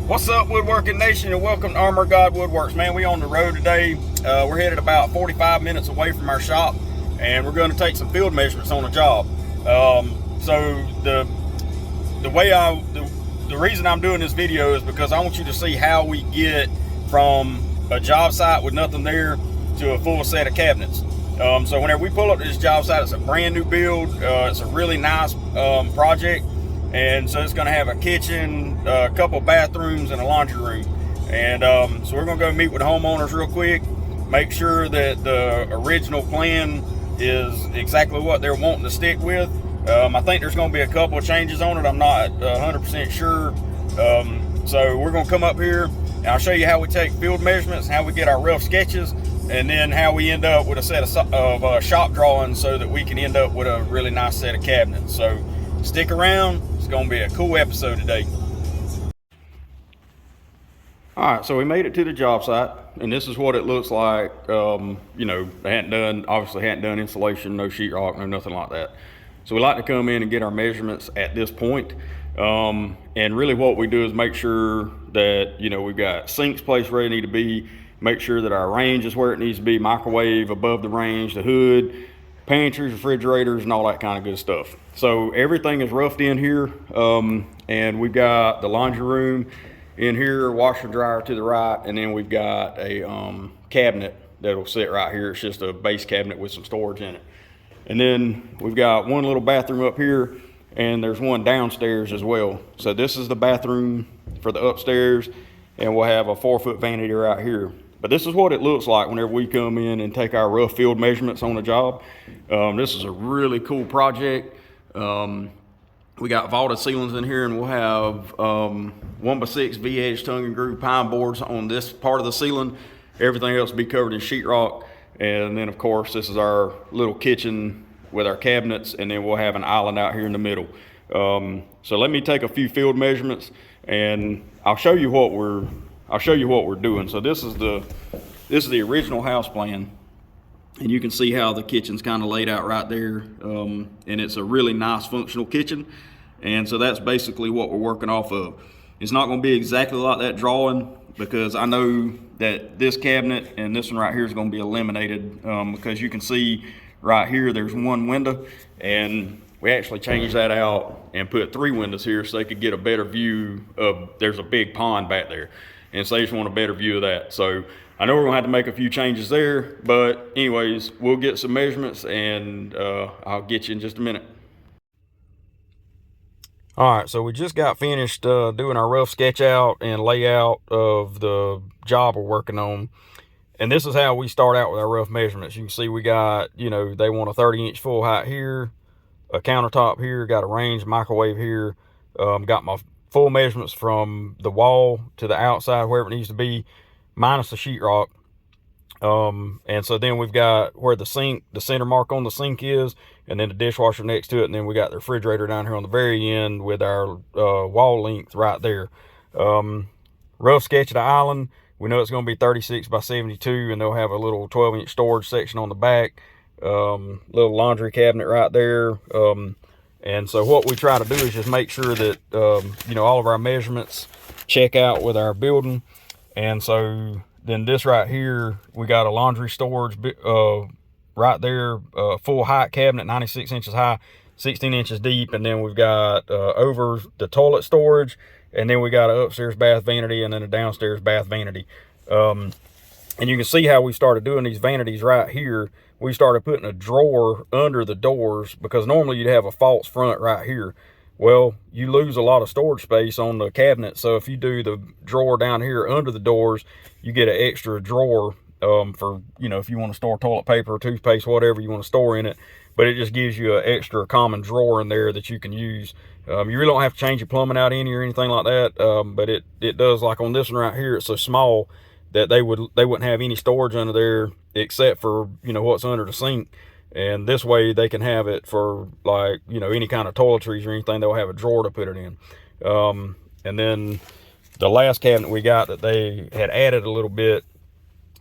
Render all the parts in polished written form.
What's up, Woodworking Nation, and welcome to Armor God Woodworks. Man, we on the road today. We're headed about 45 minutes away from our shop, and we're going to take some field measurements on the job. So the reason I'm doing this video is because I want you to see how we get from a job site with nothing there to a full set of cabinets. So whenever we pull up to this job site, it's a brand new build. It's a really nice project. And so it's going to have a kitchen, a couple bathrooms, and a laundry room. And so we're going to go meet with the homeowners real quick, make sure that the original plan is exactly what they're wanting to stick with. I think there's going to be a couple of changes on it. I'm not 100% sure. So we're going to come up here, and I'll show you how we take field measurements, how we get our rough sketches, and then how we end up with a set of shop drawings so that we can end up with a really nice set of cabinets. So stick around. It's going to be a cool episode today. All right, so we made it to the job site, and this is what it looks like. You know, they obviously hadn't done insulation, no sheetrock, no nothing like that. So we like to come in and get our measurements at this point. And really what we do is make sure that, you know, we've got sinks placed where they need to be, make sure that our range is where it needs to be, microwave above the range, the hood, pantries, refrigerators, and all that kind of good stuff. So everything is roughed in here, and we've got the laundry room in here, washer dryer to the right, and then we've got a cabinet that'll sit right here. It's just a base cabinet with some storage in it. And then we've got one little bathroom up here, and there's one downstairs as well. So this is the bathroom for the upstairs, and we'll have a 4-foot vanity right here. But this is what it looks like whenever we come in and take our rough field measurements on the job. This is a really cool project. We got vaulted ceilings in here, and we'll have 1x6 V-edge tongue and groove pine boards on this part of the ceiling. Everything else will be covered in sheetrock. And then of course, this is our little kitchen with our cabinets, and then we'll have an island out here in the middle. So let me take a few field measurements, and I'll show you what we're doing. So this is the original house plan, and you can see how the kitchen's kind of laid out right there. And it's a really nice functional kitchen, and so that's basically what we're working off of. It's not going to be exactly like that drawing, because I know that this cabinet and this one right here is going to be eliminated, because you can see right here there's one window, and we actually changed that out and put 3 windows here so they could get a better view of, there's a big pond back there. And so they just want a better view of that. So I know we're gonna have to make a few changes there, but anyways, we'll get some measurements, and I'll get you in just a minute. All right, so we just got finished doing our rough sketch out and layout of the job we're working on. And this is how we start out with our rough measurements. You can see we got, you know, they want a 30-inch full height here, a countertop here, got a range microwave here, got my full measurements from the wall to the outside, wherever it needs to be, minus the sheetrock. And so then we've got where the sink, the center mark on the sink is, and then the dishwasher next to it, and then we got the refrigerator down here on the very end with our wall length right there. Rough sketch of the island. We know it's going to be 36 by 72, and they'll have a little 12-inch storage section on the back, little laundry cabinet right there. And so what we try to do is just make sure that, you know, all of our measurements check out with our building. And so then this right here, we got a laundry storage right there, full height cabinet, 96 inches high, 16 inches deep. And then we've got over the toilet storage, and then we got an upstairs bath vanity, and then a downstairs bath vanity. And you can see how we started doing these vanities right here. We started putting a drawer under the doors, because normally you'd have a false front right here. Well, you lose a lot of storage space on the cabinet. So if you do the drawer down here under the doors, you get an extra drawer for, you know, if you want to store toilet paper, toothpaste, whatever you want to store in it. But it just gives you an extra common drawer in there that you can use. You really don't have to change your plumbing out any or anything like that. But it does, like on this one right here, it's so small that they wouldn't have any storage under there except for, you know, what's under the sink. And this way they can have it for, like, you know, any kind of toiletries or anything. They'll have a drawer to put it in. And then the last cabinet we got that they had added a little bit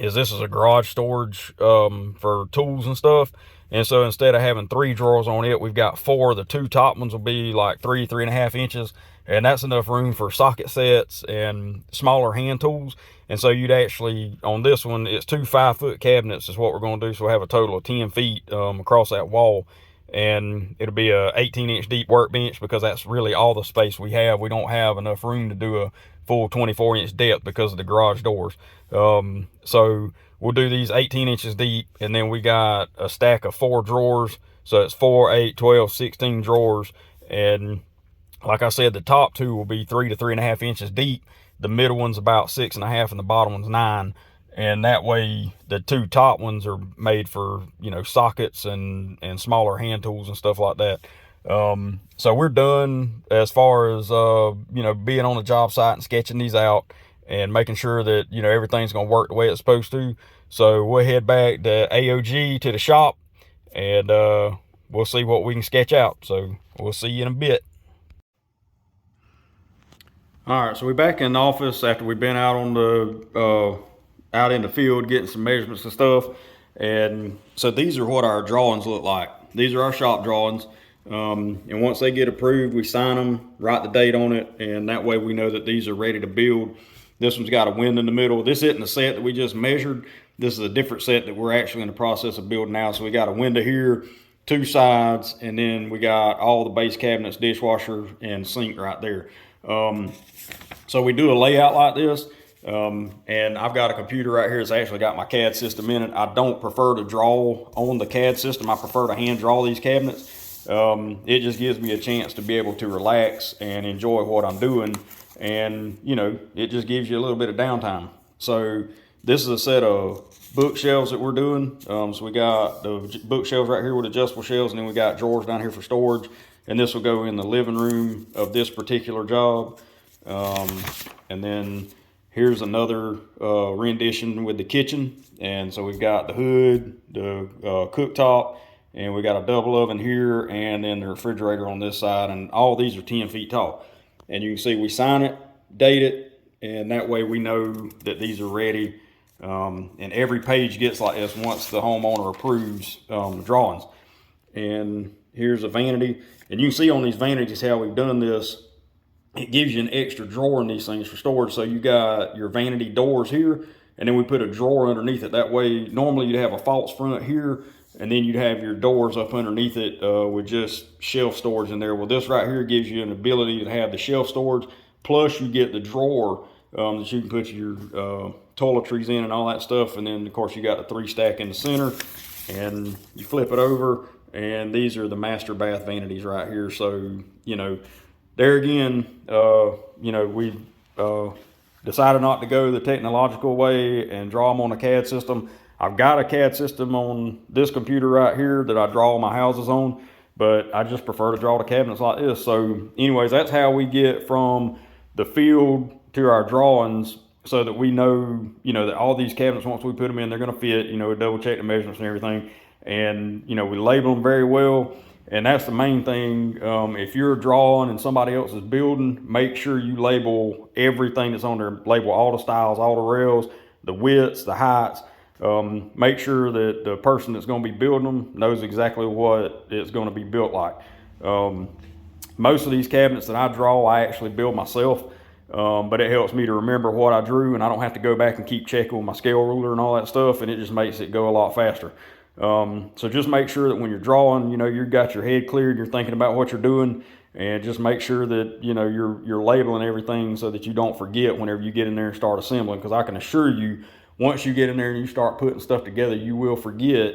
is this is a garage storage for tools and stuff. And so instead of having 3 drawers on it, we've got 4. The 2 top ones will be like 3.5 inches, and that's enough room for socket sets and smaller hand tools. And so you'd actually, on this one, it's 2 5-foot cabinets is what we're going to do. So we'll have a total of 10 feet across that wall, and it'll be a 18-inch deep workbench, because that's really all the space we have. We don't have enough room to do a full 24-inch depth because of the garage doors. So we'll do these 18 inches deep, and then we got a stack of 4 drawers. So it's 4, 8, 12, 16 drawers. And like I said, the top 2 will be 3 to 3.5 inches deep. The middle one's about 6.5, and the bottom one's 9. And that way, the 2 top ones are made for, sockets and smaller hand tools and stuff like that. So we're done as far as, being on the job site and sketching these out and making sure that, everything's going to work the way it's supposed to. So we'll head back to AOG, to the shop, and we'll see what we can sketch out. So we'll see you in a bit. All right, so we're back in the office after we've been out on the out in the field getting some measurements and stuff. And so these are what our drawings look like. These are our shop drawings. And once they get approved, we sign them, write the date on it, and that way we know that these are ready to build. This one's got a window in the middle. This isn't the set that we just measured. This is a different set that we're actually in the process of building now. So we got a window here, 2 sides, and then we got all the base cabinets, dishwasher, and sink right there. So we do a layout like this. And I've got a computer right here that's actually got my CAD system in it. I don't prefer to draw on the CAD system. I prefer to hand draw these cabinets. It just gives me a chance to be able to relax and enjoy what I'm doing. And, it just gives you a little bit of downtime. So this is a set of bookshelves that we're doing. So we got the bookshelves right here with adjustable shelves, and then we got drawers down here for storage. And this will go in the living room of this particular job. And then here's another rendition with the kitchen. And so we've got the hood, the cooktop, and we got a double oven here, and then the refrigerator on this side. And all these are 10 feet tall. And you can see we sign it, date it, and that way we know that these are ready. And every page gets like this once the homeowner approves the drawings. And here's a vanity. And you can see on these vanities how we've done this. It gives you an extra drawer in these things for storage. So you got your vanity doors here, and then we put a drawer underneath it. That way, normally you'd have a false front here, and then you'd have your doors up underneath it with just shelf storage in there. Well, this right here gives you an ability to have the shelf storage, plus you get the drawer that you can put your toiletries in and all that stuff. And then, of course, you got the 3 stack in the center, and you flip it over, and these are the master bath vanities right here. So, there again, we decided not to go the technological way and draw them on a CAD system. I've got a CAD system on this computer right here that I draw my houses on, but I just prefer to draw the cabinets like this. So anyways, that's how we get from the field to our drawings, so that we know, that all these cabinets, once we put them in, they're going to fit. We double check the measurements and everything. And, we label them very well. And that's the main thing. If you're drawing and somebody else is building, make sure you label everything that's on there. Label all the styles, all the rails, the widths, the heights. Make sure that the person that's going to be building them knows exactly what it's going to be built like. Most of these cabinets that I draw, I actually build myself. But it helps me to remember what I drew, and I don't have to go back and keep checking with my scale ruler and all that stuff, and it just makes it go a lot faster. So just make sure that when you're drawing, you've got your head cleared, you're thinking about what you're doing, and just make sure that, you're labeling everything so that you don't forget whenever you get in there and start assembling. Because I can assure you, once you get in there and you start putting stuff together, you will forget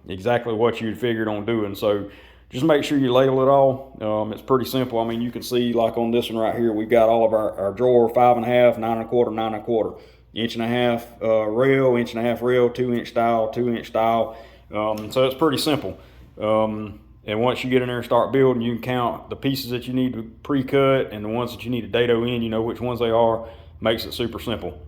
exactly what you'd figured on doing. So just make sure you label it all. It's pretty simple. I mean, you can see like on this one right here, we've got all of our drawer 5.5, 9.25, 9.25. 1.5 rail, 1.5 rail, 2-inch style, 2-inch style. So it's pretty simple. And once you get in there and start building, you can count the pieces that you need to pre-cut and the ones that you need to dado in. You know which ones they are. Makes it super simple.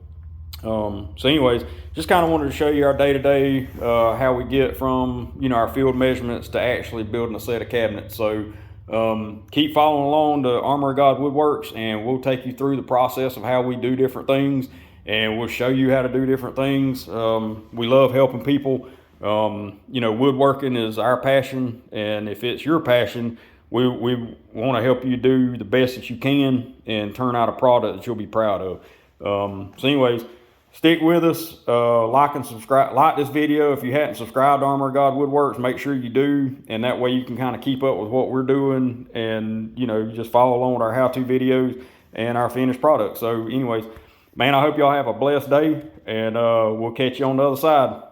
So anyways, just kind of wanted to show you our day-to-day, how we get from, our field measurements to actually building a set of cabinets. So keep following along to Armor of God Woodworks, and we'll take you through the process of how we do different things, and we'll show you how to do different things. We love helping people. You know, woodworking is our passion, and if it's your passion, we want to help you do the best that you can and turn out a product that you'll be proud of. So anyways, stick with us, like and subscribe, like this video. If you hadn't subscribed to Armor of God Woodworks, make sure you do, and that way you can kind of keep up with what we're doing, and you know, just follow along with our how-to videos and our finished products. So anyways, man, I hope y'all have a blessed day, and we'll catch you on the other side.